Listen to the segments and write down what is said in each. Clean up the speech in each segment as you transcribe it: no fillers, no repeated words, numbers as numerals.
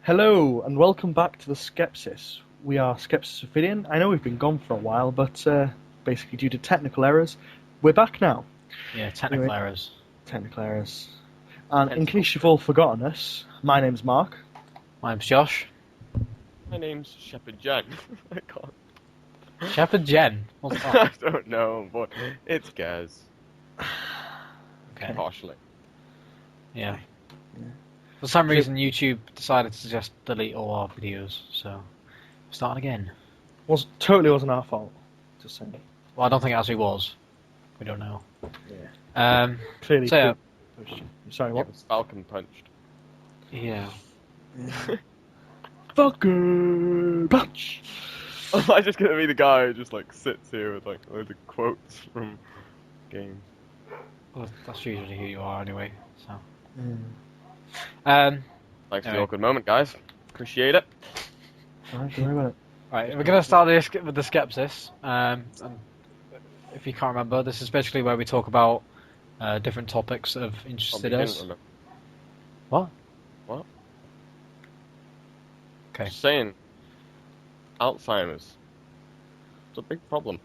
Hello, and welcome back to the Skepsis. We are Skepsis Ophidian. I know we've been gone for a while, but basically due to technical errors, we're back now. Yeah, technical errors. Technical errors. And in case you've all forgotten us, my name's Mark. My name's Josh. My name's Shepherd Jen. I can't. Shepherd Jen. What's I that? don't know, but it's Gaz. Okay. Partially. Yeah. For some reason, YouTube decided to just delete all our videos, so starting again. Totally wasn't our fault. Just saying. Well, I don't think it actually was. We don't know. Yeah. Clearly. So, Sorry, Yeah, what? it was Falcon punched. yeah. Fucker punch. Am I just gonna be the guy who just like sits here with like loads of quotes from games? Well, that's usually who you are anyway. So. Mm. Thanks for the Anyway. awkward moment, guys. Appreciate it. Alright, don't worry about it. Right, we're gonna start this with the Skepsis. And if you can't remember, this is basically where we talk about different topics of interested Probably us. didn't remember. What? What? Okay. Just saying. Alzheimer's. It's a big problem.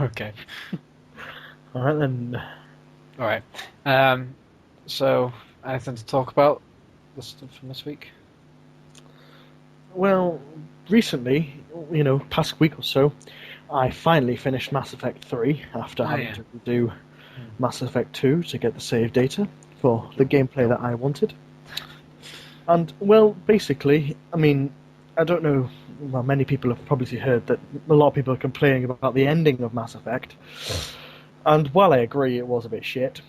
Okay. Alright then. All right. So, anything to talk about from this week? Well, recently, past week or so, I finally finished Mass Effect 3 after having to do Mass Effect 2 to get the save data for the gameplay that I wanted. And, well, basically, I mean, I don't know, well, many people have probably heard that a lot of people are complaining about the ending of Mass Effect. And while I agree it was a bit shit,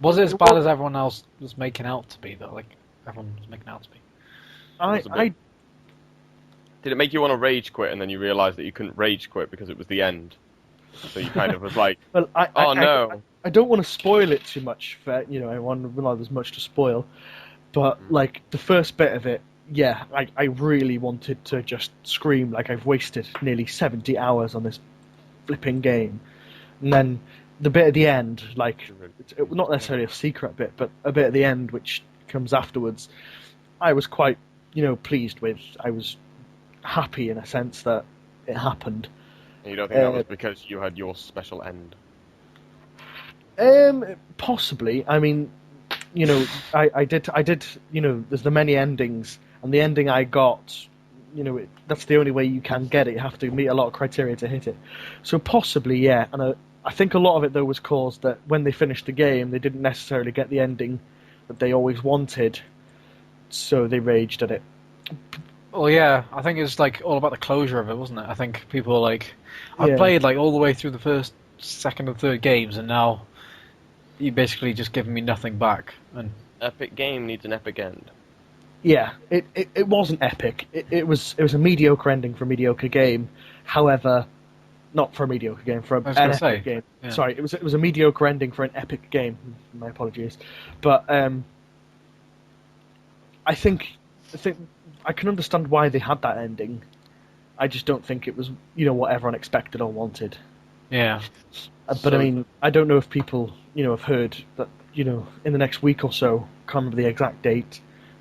Was it as bad as everyone else was making out to be, though? Like, everyone was making out to be. Did it make you want to rage quit and then you realised that you couldn't rage quit because it was the end? So you kind of was like, well, no. I don't want to spoil it too much for everyone. Well, there's much to spoil, but like the first bit of it, yeah, I really wanted to just scream like I've wasted nearly 70 hours on this flipping game, and then the bit at the end, like it's not necessarily a secret bit, but a bit at the end which comes afterwards, I was quite pleased with. I was happy in a sense that it happened. And you don't think that was because you had your special end? Possibly. I mean, I did. There's the many endings, and the ending I got, that's the only way you can get it. You have to meet a lot of criteria to hit it. So possibly, yeah. And I think a lot of it though was caused that when they finished the game, they didn't necessarily get the ending that they always wanted, so they raged at it. Well, yeah, I think it's like all about the closure of it, wasn't it? I think people were like, I've Yeah. played like all the way through the first, second, and third games, and now you basically just giving me nothing back. And Epic game needs an epic end. Yeah, it wasn't epic. It was a mediocre ending for a mediocre game. However, not for a mediocre game, for an epic game. Yeah. Sorry, it was a mediocre ending for an epic game. My apologies, but I think I can understand why they had that ending. I just don't think it was what everyone expected or wanted. yeah, But I mean, I don't know if people have heard that in the next week or so, can't remember the exact date,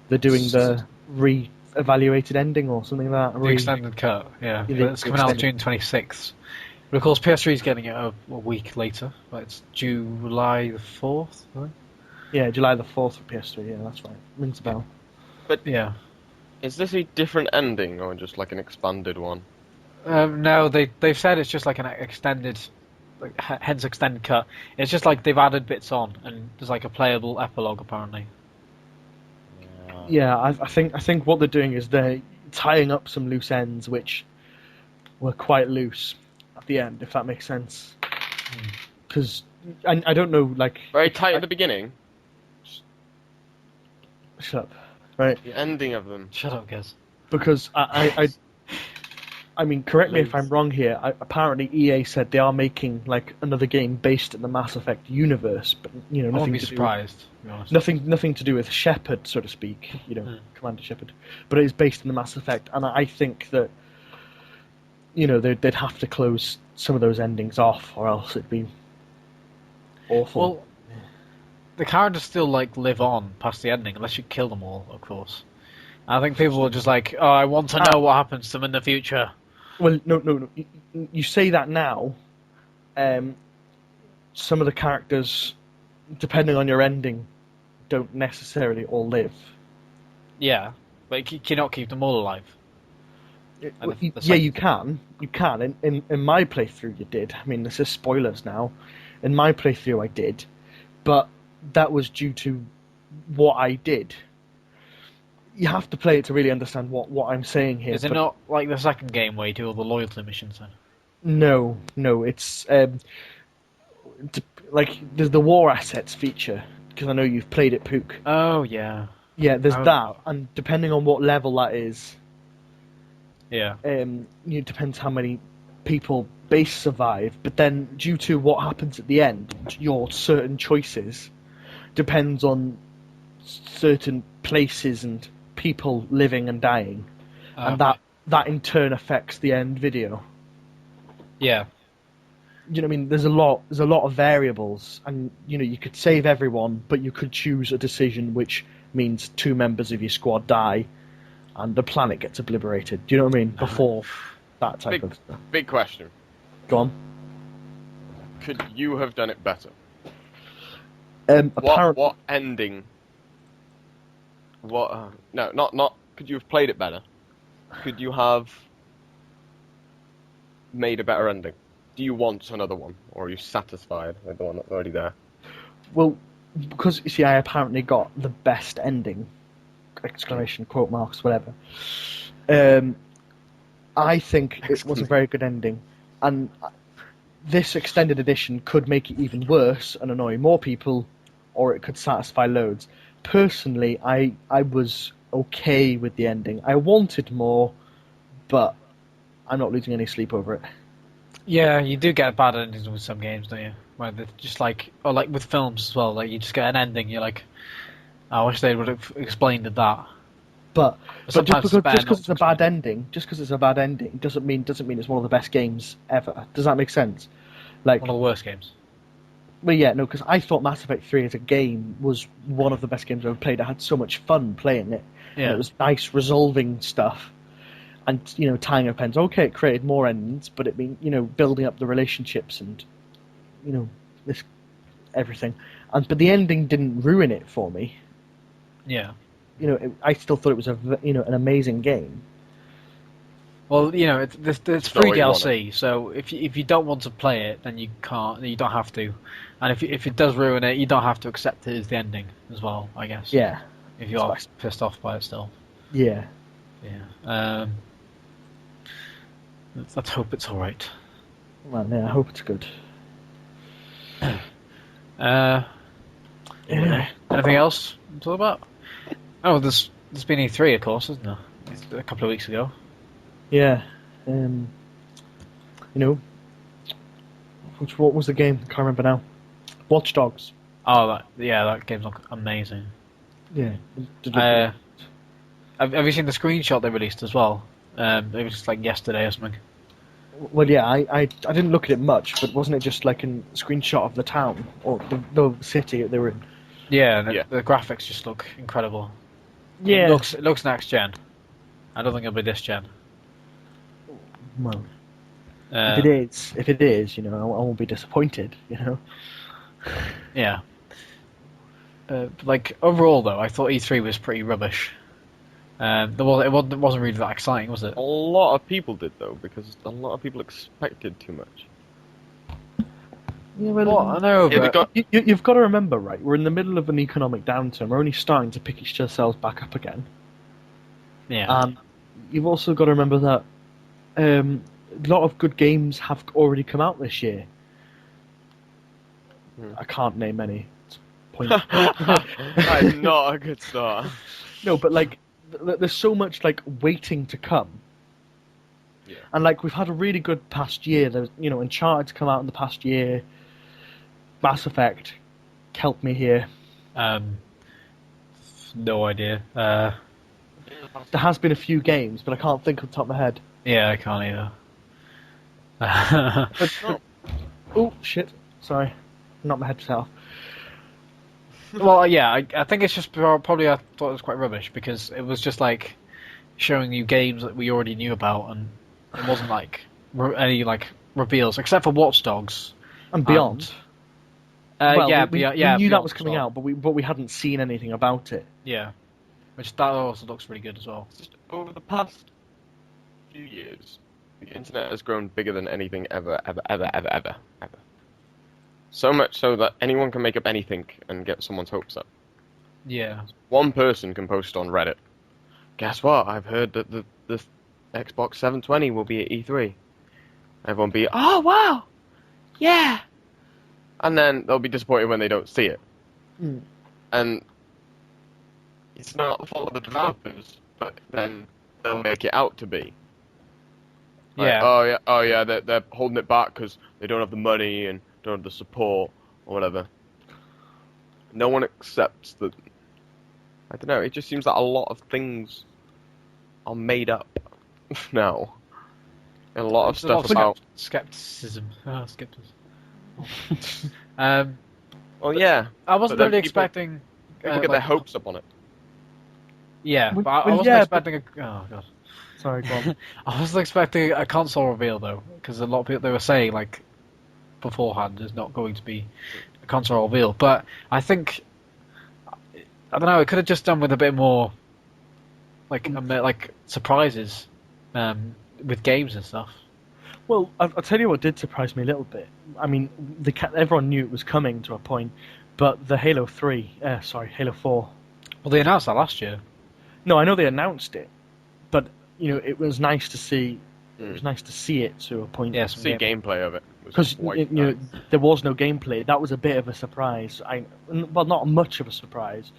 they're doing the re-evaluated ending or something like that. the extended cut. Yeah, Yeah, but it's coming out June 26th. But of course, PS3 is getting it a week later. But it's July the 4th. I think. Yeah, July the 4th for PS3. Yeah, that's right. Rings a bell. But Yeah. is this a different ending or just like an expanded one? No, they've said it's just like an extended, hence extended cut. It's just like they've added bits on, and there's like a playable epilogue apparently. Yeah, I think what they're doing is they're tying up some loose ends which were quite loose at the end, if that makes sense. Because I don't know, like Very tight at the beginning. shut up, right? The ending of them. Shut up, guys. Because I mean, correct me if I'm wrong here. Apparently, EA said they are making like another game based in the Mass Effect universe, but I wouldn't nothing be to surprised. To be honest. nothing to do with Shepard, so to speak. Commander Shepard, but it is based in the Mass Effect, and I think that they'd have to close some of those endings off, or else it'd be awful. Well, the characters still like live on past the ending, unless you kill them all, of course. I think people are just like, oh, I want to know what happens to them in the future. Well, no. You say that now. Some of the characters, depending on your ending, don't necessarily all live. Yeah, but you cannot keep them all alive. You can. You can. In my playthrough, you did. I mean, this is spoilers now. In my playthrough, I did, but that was due to what I did. You have to play it to really understand what I'm saying here. Is it not like the second game where you do all the loyalty missions then? No, it's like there's the war assets feature, because I know you've played it, Pook. Oh yeah. Yeah, there's that, and depending on what level that is, yeah, it depends how many people base survive. But then, due to what happens at the end, your certain choices depends on certain places and people living and dying, and that in turn affects the end video. Yeah. You know what I mean? There's a lot of variables, and you could save everyone, but you could choose a decision which means 2 members of your squad die, and the planet gets obliterated. Do you know what I mean? Before that type of stuff. Big question. Go on. Could you have done it better? Apparently, what ending? What? No, not. Could you have played it better? Could you have made a better ending? Do you want another one, or are you satisfied with the one that's already there? well, because you see, I apparently got the best ending! Exclamation, quote marks, whatever. I think it was a very good ending, and this extended edition could make it even worse and annoy more people, or it could satisfy loads. Personally, I was okay with the ending. I wanted more, but I'm not losing any sleep over it. Yeah, you do get bad endings with some games, don't you? Where they're just like, or like with films as well, like you just get an ending, you're like, I wish they would have explained that. But just because it's a bad explain. ending, doesn't mean it's one of the best games ever. Does that make sense? Like, One of the worst games. well, yeah, no, because I thought Mass Effect 3 as a game was one of the best games I've ever played. I had so much fun playing it. Yeah. And it was nice resolving stuff and, tying up ends. Okay, it created more endings, but it mean, building up the relationships and, this everything. But the ending didn't ruin it for me. Yeah. I still thought it was an amazing game. Well, it's free DLC, so if you don't want to play it, then you can't. You don't have to, and if it does ruin it, you don't have to accept it as the ending as well. I guess. Yeah. If you are pissed off by it still. Yeah. Yeah. Let's hope it's all right. Well, yeah, I hope it's good. Anything else to talk about? Oh, there's been E3, of course, isn't there? A couple of weeks ago. Yeah. What was the game? I can't remember now. Watch Dogs. Oh, that game's amazing. Yeah. Have you seen the screenshot they released as well? It was just like yesterday or something. Well, yeah, I didn't look at it much, but wasn't it just like a screenshot of the town or the city they were in? Yeah, the graphics just look incredible. Yeah. It looks next gen. I don't think it'll be this gen. Well, if it is, I won't be disappointed. Yeah. Like overall, though, I thought E3 was pretty rubbish. It wasn't really that exciting, was it? A lot of people did though, because a lot of people expected too much. Yeah, well, I know, but you've got to remember, right? We're in the middle of an economic downturn. We're only starting to pick ourselves back up again. Yeah. You've also got to remember that a lot of good games have already come out this year. I can't name any. It's pointless. That's not a good start. No, but there's so much waiting to come. Yeah. And we've had a really good past year. There's Uncharted's come out in the past year. Mass Effect, help me here. No idea. There has been a few games, but I can't think off the top of my head. Yeah, I can't either. Oh shit! Sorry, knocked my headset off. Well, yeah, I think it's just probably I thought it was quite rubbish because it was just like showing you games that we already knew about, and it wasn't like any like reveals except for Watch Dogs And Beyond. Well, yeah, we yeah, knew that Beyond was as coming well. out, but we hadn't seen anything about it. Yeah, which that also looks really good as well. Just over the past few years, the internet has grown bigger than anything ever. So much so that anyone can make up anything and get someone's hopes up. Yeah, One person can post on Reddit, guess what? I've heard that the Xbox 720 will be at E3. Everyone be, oh wow, yeah, and then they'll be disappointed when they don't see it. Mm. And it's not the fault of the developers, but then they'll make it out to be. Like, yeah. oh yeah, they're holding it back because they don't have the money and don't have the support or whatever. No one accepts that. I don't know. It just seems that a lot of things are made up now, and a lot of There's a lot stuff of about. skepticism. Skepticism. Well, yeah, I wasn't but then really people expecting. get their like, hopes up on it. Yeah, Well, but I well, wasn't yeah, expecting a. Oh god. Sorry, go on. I wasn't expecting a console reveal though, because a lot of people they were saying like beforehand there's not going to be a console reveal. But I think I don't know. It could have just done with a bit more like surprises with games and stuff. Well, I'll tell you what did surprise me a little bit. I mean, everyone knew it was coming to a point, but the Halo 4. Well, they announced that last year. No, I know they announced it, but it was nice to see. It was nice to see it to a point. Yeah, See gameplay of it Because there was no gameplay. That was a bit of a surprise. Well, not much of a surprise,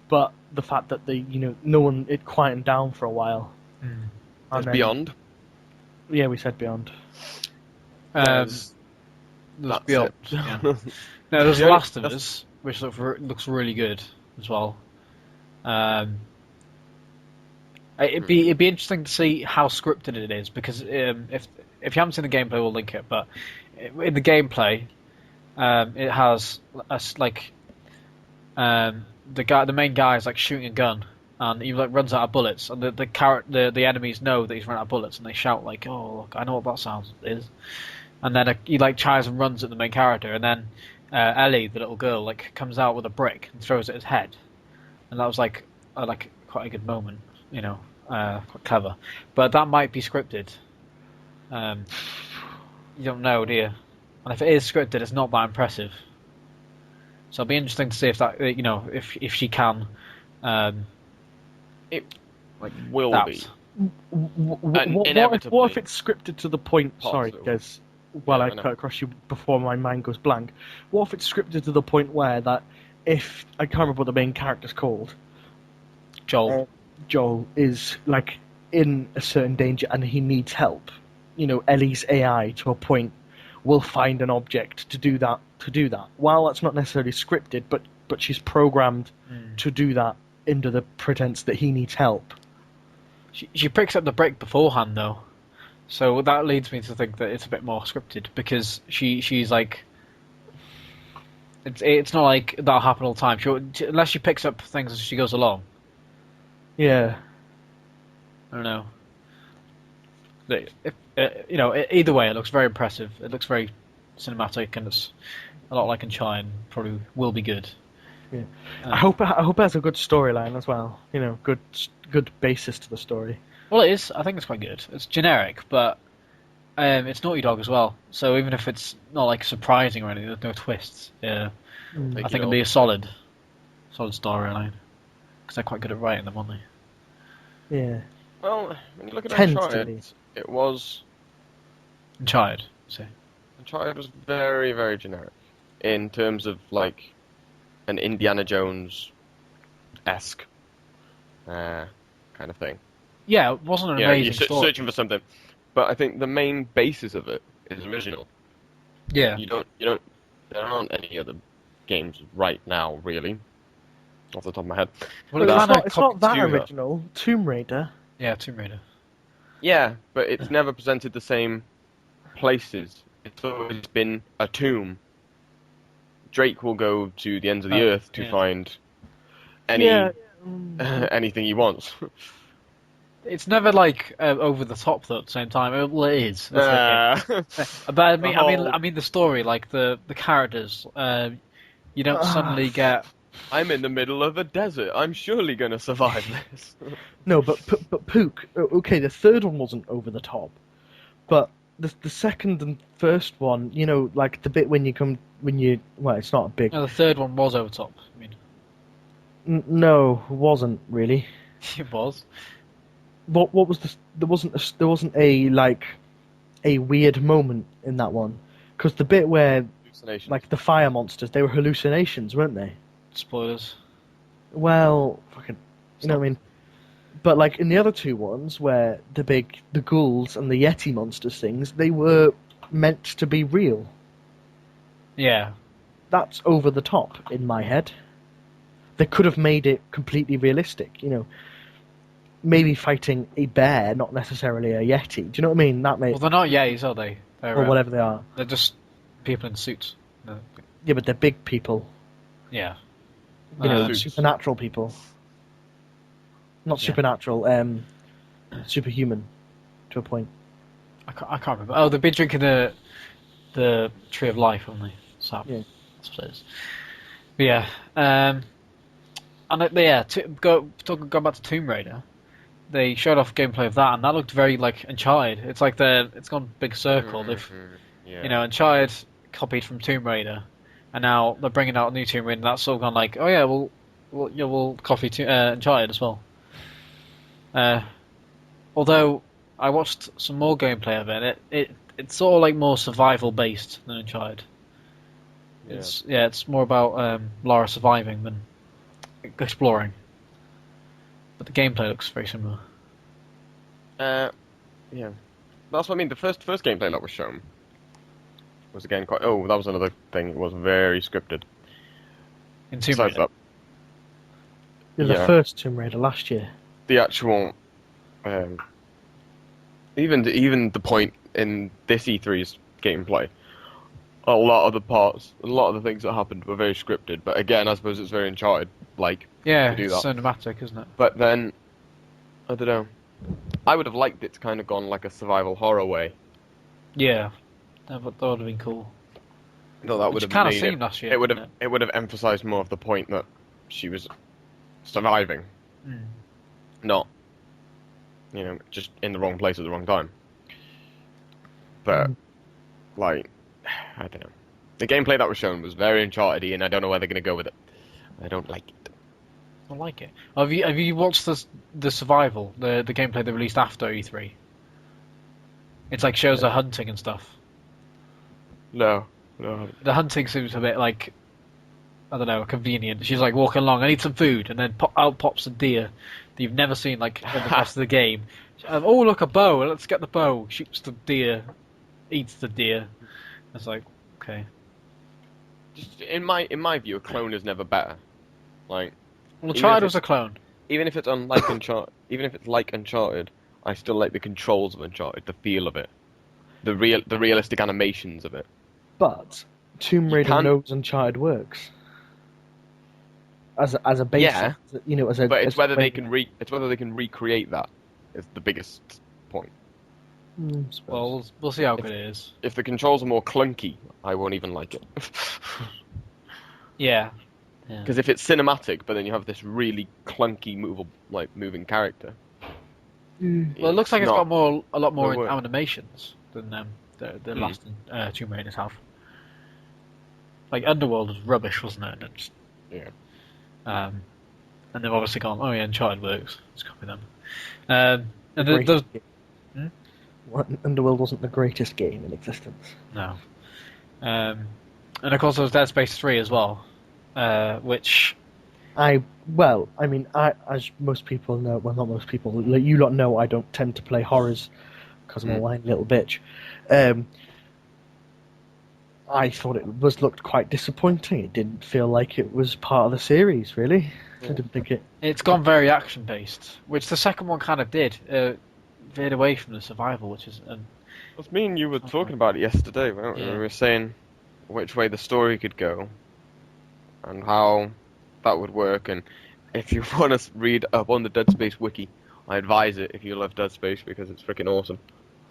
but the fact that it quietened down for a while. There's Beyond. Yeah, we said Beyond. There's That's Beyond. it. Yeah. No, there's The only- Last of Us, which looks really good as well. It'd be interesting to see how scripted it is because if you haven't seen the gameplay, we'll link it. But in the gameplay, it has the main guy is like shooting a gun and he like runs out of bullets and the enemies know that he's run out of bullets and they shout like, "Oh, look, I know what that sound is," and then he like tries and runs at the main character and then Ellie, the little girl, like comes out with a brick and throws it at his head, and that was like quite a good moment, quite clever. But that might be scripted. You don't know, do you? And if it is scripted, it's not that impressive. So it'll be interesting to see if that, if she can. It will What be. if it's scripted to the point? Sorry, Possible. guys. Well, Yeah, I I know. cut across you before my mind goes blank. What if it's scripted to the point where that if I can't remember what the main character's called, Joel. Joel is like in a certain danger and he needs help. Ellie's AI to a point will find an object to do that. While that's not necessarily scripted, but she's programmed to do that under the pretense that he needs help. She picks up the brick beforehand though, so that leads me to think that it's a bit more scripted because she's like. It's not like that'll happen all the time. Unless she picks up things as she goes along. Yeah. I don't know. Either way, it looks very impressive. It looks very cinematic, and it's a lot like Unchained. Probably will be good. Yeah. I hope it has a good storyline as well. Good basis to the story. Well, it is. I think it's quite good. It's generic, but it's Naughty Dog as well. So even if it's not like surprising or anything, there's no twists. Yeah, I think it'll be a solid storyline because they're quite good at writing them, aren't they? Yeah. Well, when you look at Tends to Uncharted, be. it was Uncharted. So. Uncharted was very, very generic in terms of like an Indiana Jones-esque kind of thing. Yeah, it wasn't an You're amazing story. searching for something, but I think the main basis of it is original. Yeah. You don't. There aren't any other games right now, really, off the top of my head. Well, It's not that do that. original. Tomb Raider. Yeah, Tomb Raider. Yeah, but it's never presented the same places. It's always been a tomb Drake will go to the ends of the earth to find anything he wants. It's never like over the top though. At the same time, well, it is. But I mean the story, like the characters. You don't suddenly get. I'm in the middle of a desert. I'm surely going to survive this. No, but Pook. Okay, the third one wasn't over the top, but the second and first one, you know, like the bit when you well, it's not a big. No, the third one was over the top. I mean, no, it wasn't really. it was. What was there wasn't a like a weird moment in that one, because the bit where like the fire monsters, they were hallucinations, weren't they? Spoilers. Well, fucking, you know what I mean. But like in the other two ones, where the ghouls and the Yeti monsters things, they were meant to be real. Yeah. That's over the top in my head. They could have made it completely realistic, you know. Maybe fighting a bear, not necessarily a Yeti. Do you know what I mean? Well, they're not Yetis, are they? Or whatever they are. They're just people in suits. No. Yeah, but they're big people. Yeah. You know, supernatural people. Not supernatural, superhuman, to a point. I can't remember. Oh, they've been drinking the Tree of Life, haven't they? So, yeah. I suppose. But yeah. And going back to Tomb Raider, they showed off gameplay of that, and that looked very like Uncharted. It's like it's gone big circle. You know, Uncharted copied from Tomb Raider, and now they're bringing out a new Tomb Raider, and that's all gone like, oh yeah, we'll copy Uncharted as well. Although I watched some more gameplay of it, it's sort of like more survival based than Uncharted. Yeah. It's more about Lara surviving than exploring. But the gameplay looks very similar. Yeah. That's what I mean. The first gameplay that was shown was again quite. Oh, that was another thing. It was very scripted. In Tomb Raider. The first Tomb Raider last year. The actual, even the point in this E3's gameplay, a lot of the things that happened were very scripted. But again, I suppose it's very Uncharted like. Yeah, to do it's that. cinematic, isn't it? But then, I don't know. I would have liked it to kind of gone like a survival horror way. Yeah, that would have been cool. No, that would have kind of made seen last year. It would have emphasised more of the point that she was surviving, not, you know, just in the wrong place at the wrong time. But like, I don't know. The gameplay that was shown was very Uncharted-y, and I don't know where they're going to go with it. I don't like it. I like it. Have you watched the survival, the gameplay they released after E3? It's like shows her hunting and stuff. No. The hunting seems a bit like, I don't know, convenient. She's like walking along, I need some food, and then out pops a deer that you've never seen like in the rest of the game. Oh look, a bow! Let's get the bow. Shoots the deer, eats the deer. It's like, okay. Just in my view, a clone is never better. Like. Well, Uncharted was a clone. Even if it's unlike Uncharted, I still like the controls of Uncharted, the feel of it, the realistic animations of it. But Tomb Raider knows Uncharted works as a basis. Yeah, you know, but it's whether they can recreate that is the biggest point. Well, we'll see how good it is. If the controls are more clunky, I won't even like it. Yeah. Because if it's cinematic, but then you have this really clunky moving character. Well, it looks like it's got a lot more animations than the last Tomb Raiders have. Like Underworld was rubbish, wasn't it? And they've obviously gone, oh yeah, Uncharted works. Let's copy them. And Underworld wasn't the greatest game in existence. No. And of course, there was Dead Space 3 as well. Which as most people know, well, not most people, you lot know, I don't tend to play horrors because I'm a whiny little bitch. I thought it looked quite disappointing. It didn't feel like it was part of the series, really. I didn't think it. It's gone very action based, which the second one kind of did. Veered away from the survival, which is. Me and you were talking about it yesterday, weren't we? We were saying which way the story could go. and how that would work. And if you want to read up on the Dead Space wiki, I advise it if you love Dead Space because it's freaking awesome.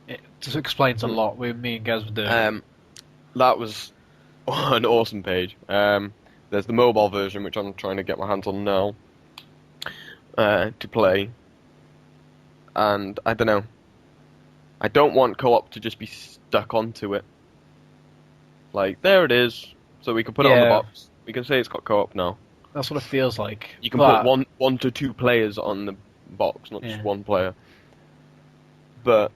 It just explains a lot. Me and Gaz were doing. That was an awesome page. There's the mobile version, which I'm trying to get my hands on now to play. And I don't know. I don't want co-op to just be stuck onto it. Like, there it is. So we can put it on the box. We can say it's got co-op now. That's what it feels like. You can put one to two players on the box, not just one player. But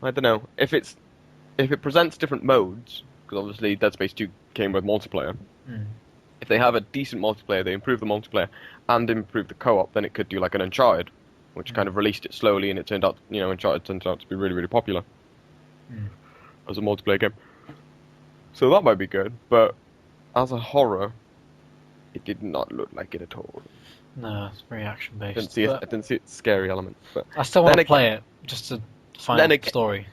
I don't know. If it presents different modes, because obviously Dead Space 2 came with multiplayer. If they have a decent multiplayer, they improve the multiplayer and improve the co-op, then it could do like an Uncharted, which kind of released it slowly, and it turned out, Uncharted turned out to be really, really popular as a multiplayer game. So that might be good, but as a horror, it did not look like it at all. No, it's very action based. I didn't see its scary element. But I still want to play it just to find out the story.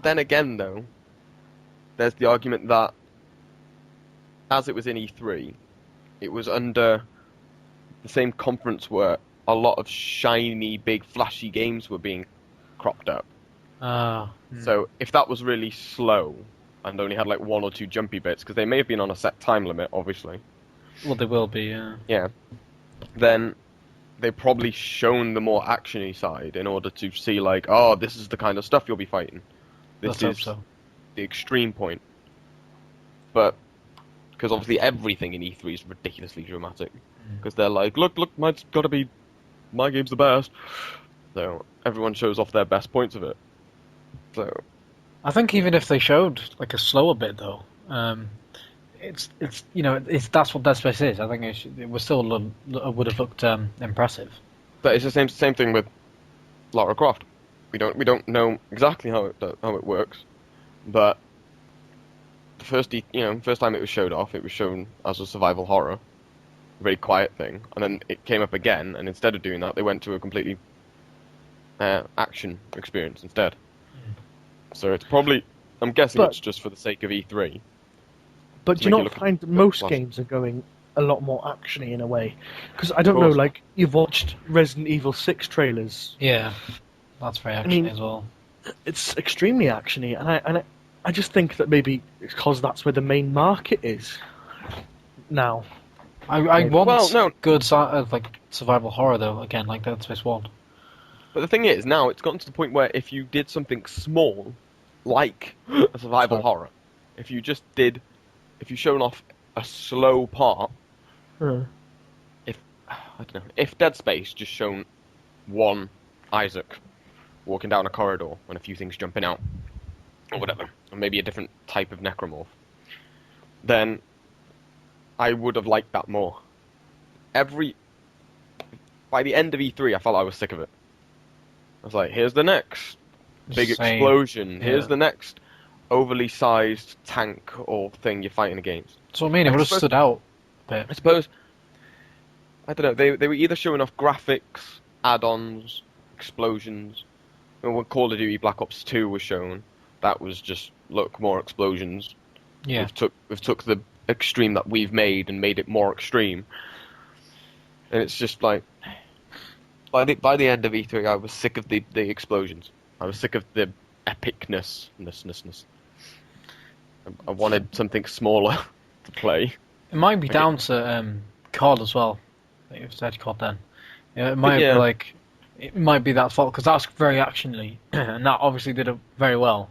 Then again, though, there's the argument that as it was in E3, it was under the same conference where a lot of shiny, big, flashy games were being cropped up. So if that was really slow and only had like one or two jumpy bits, because they may have been on a set time limit, obviously. Well, they will be, yeah. Yeah. Then they probably shown the more actiony side in order to see like, oh, this is the kind of stuff you'll be fighting. This is the extreme point. But because obviously everything in E3 is ridiculously dramatic. Because they're like, look, my game's the best. So everyone shows off their best points of it. So I think even if they showed like a slower bit though, it's that's what Dead Space is. I think it would still would have looked impressive. But it's the same thing with Lara Croft. We don't know exactly how it works, but the first time it was showed off, it was shown as a survival horror, a very quiet thing, and then it came up again, and instead of doing that, they went to a completely action experience instead. So it's probably, I'm guessing it's just for the sake of E3. But do you not find that most games are going a lot more actiony in a way? Because I don't know, like, you've watched Resident Evil 6 trailers. Yeah, that's very actiony as well. It's extremely actiony, and I just think that maybe it's because that's where the main market is now. I want good like survival horror though, again, like Dead Space 1. But the thing is, now it's gotten to the point where if you did something small, like a survival horror, if you shown off a slow part, if Dead Space just shown one Isaac walking down a corridor and a few things jumping out, or whatever, or maybe a different type of necromorph, then I would have liked that more. By the end of E3, I felt I was sick of it. I was like, here's the next big explosion, here's the next overly sized tank or thing you're fighting against. That's what I mean, it would have stood out a bit. I suppose, I don't know, they were either showing off graphics, add-ons, explosions. When Call of Duty Black Ops 2 was shown, that was just, look, more explosions. Yeah. We've took the extreme that we've made and made it more extreme. And it's just like, by the end of E3, I was sick of the explosions. I was sick of the epicness. I wanted something smaller to play. It might be down to COD as well. I think it said COD then. It might be like, it might be that fault because that's very actionly, and that obviously did it very well.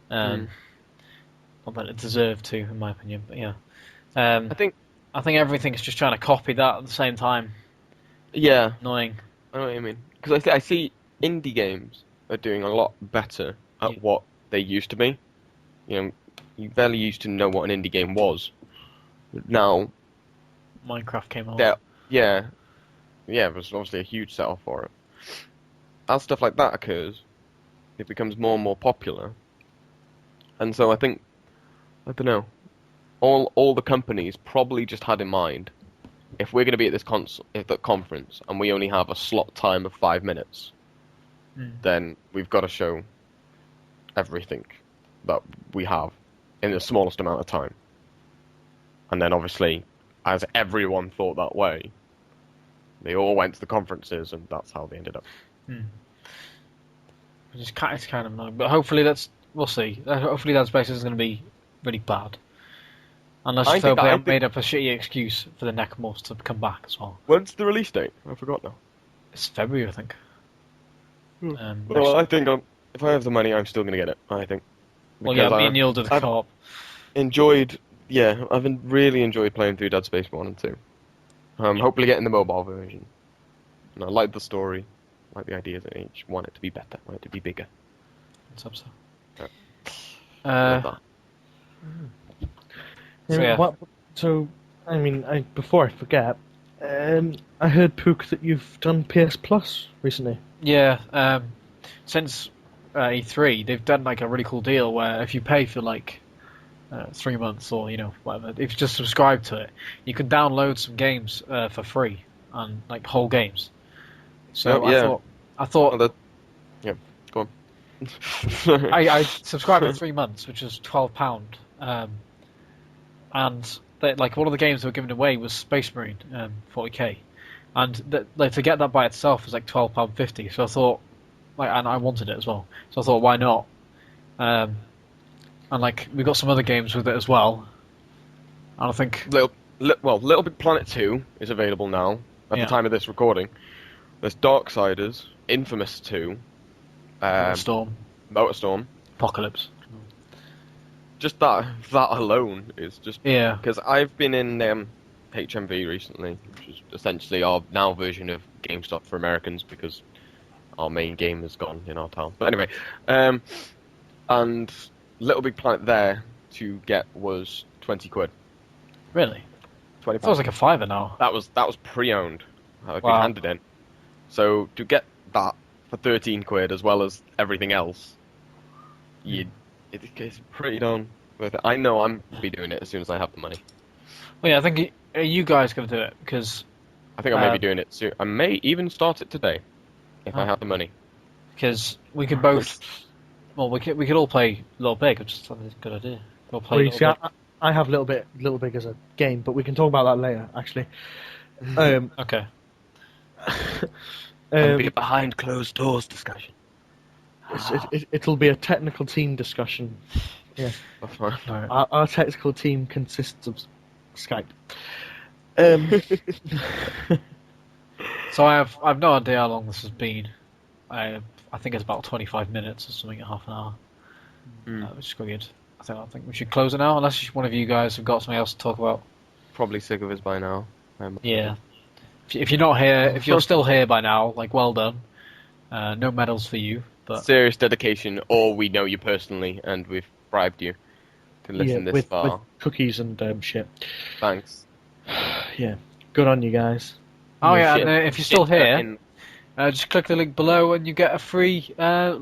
Not that it deserved to, in my opinion, but yeah. I think everything's just trying to copy that at the same time. Yeah, annoying. I know what you mean, because I see indie games are doing a lot better at what they used to be. You barely used to know what an indie game was. Now, Minecraft came out. Yeah, it was obviously a huge sell for it. As stuff like that occurs, it becomes more and more popular. And so I think, I don't know, all the companies probably just had in mind, if we're going to be at this conference and we only have a slot time of 5 minutes, then we've got to show everything that we have in the smallest amount of time. And then obviously as everyone thought that way. They all went to the conferences, and that's how they ended up. It's kind of annoying, but hopefully we'll see. Hopefully Dead Space isn't going to be really bad. Unless they made up a shitty excuse for the Necromorphs to come back as well. When's the release date? I forgot now. It's February, I think. Well, I think if I have the money, I'm still going to get it, I think. Well, yeah, me and Neil did the co-op. I've really enjoyed playing through Dead Space 1 and 2. Hopefully getting the mobile version. And I like the story, I like the ideas, and I just want it to be better, I want it to be bigger. Let's hope so. Like that. Before I forget, I heard, Pook, that you've done PS Plus recently. Yeah, since E3, they've done like a really cool deal where if you pay for like 3 months or whatever, if you just subscribe to it, you can download some games for free and like whole games. So I thought. Yeah, go on. I subscribed for 3 months, which is £12, and one of the games that were given away was Space Marine, 40k, and to get that by itself was like £12.50. So I thought, and I wanted it as well. So I thought, why not? And we got some other games with it as well. And I think Little Big Planet 2 is available now at the time of this recording. There's Darksiders, Infamous 2, Motorstorm, Apocalypse. Just that alone is just because I've been in HMV recently, which is essentially our now version of GameStop for Americans because our main game is gone in our town. But anyway, and Little Big Planet there to get was £20. Really? £20. That was like a fiver now. That was pre-owned. That had been handed in. So to get that for £13 as well as everything else, it's pretty darn worth it. I know I'm be doing it as soon as I have the money. Well, yeah, I think are you guys going to do it? Because I think I may be doing it soon. I may even start it today if I have the money. Because we could both. Well, we could all play Little Big, which is a good idea. We'll play Little Big. I have Little Big as a game, but we can talk about that later, actually. Okay. It'll be a behind closed doors discussion. It'll be a technical team discussion. Yeah. That's fine. Right. Our technical team consists of Skype. So I've no idea how long this has been. I think it's about 25 minutes or something, half an hour. Which is quite good. I think we should close it now, unless one of you guys have got something else to talk about. Probably sick of us by now. Yeah. If you're not here, if you're still here by now, well done. No medals for you. But serious dedication, or we know you personally and we've bribed you to listen this far. With cookies and shit. Thanks. Yeah. Good on you guys. Oh yeah, and if you're still here, just click the link below and you get a free car.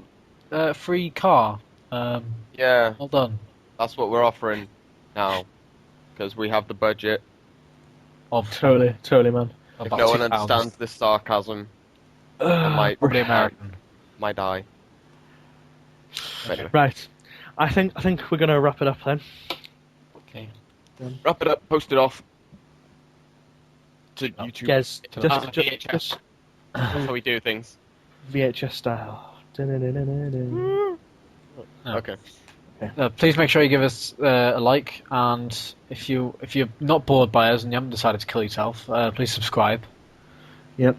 Yeah. Well done. That's what we're offering now, because we have the budget. Totally, man. If no one understands this sarcasm, probably American. Might die. Anyway. Right. I think we're gonna wrap it up then. Okay. Wrap it up. Post it off to YouTube. Yes. VHS. That's how we do things. VHS style. Okay. Please make sure you give us a like, and if you're not bored by us and you haven't decided to kill yourself, please subscribe. Yep.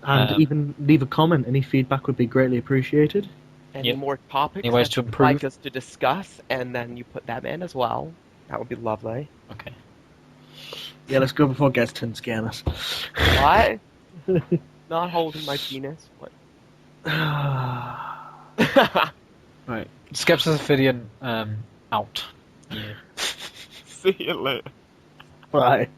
And even leave a comment. Any feedback would be greatly appreciated. Any more topics any ways to improve? You'd like us to discuss, and then you put them in as well. That would be lovely. Okay. Yeah, let's go before Gets turns scan us. What? Not holding my penis. What? Right. Skepsis Ophidian out. Yeah. See you later. Bye.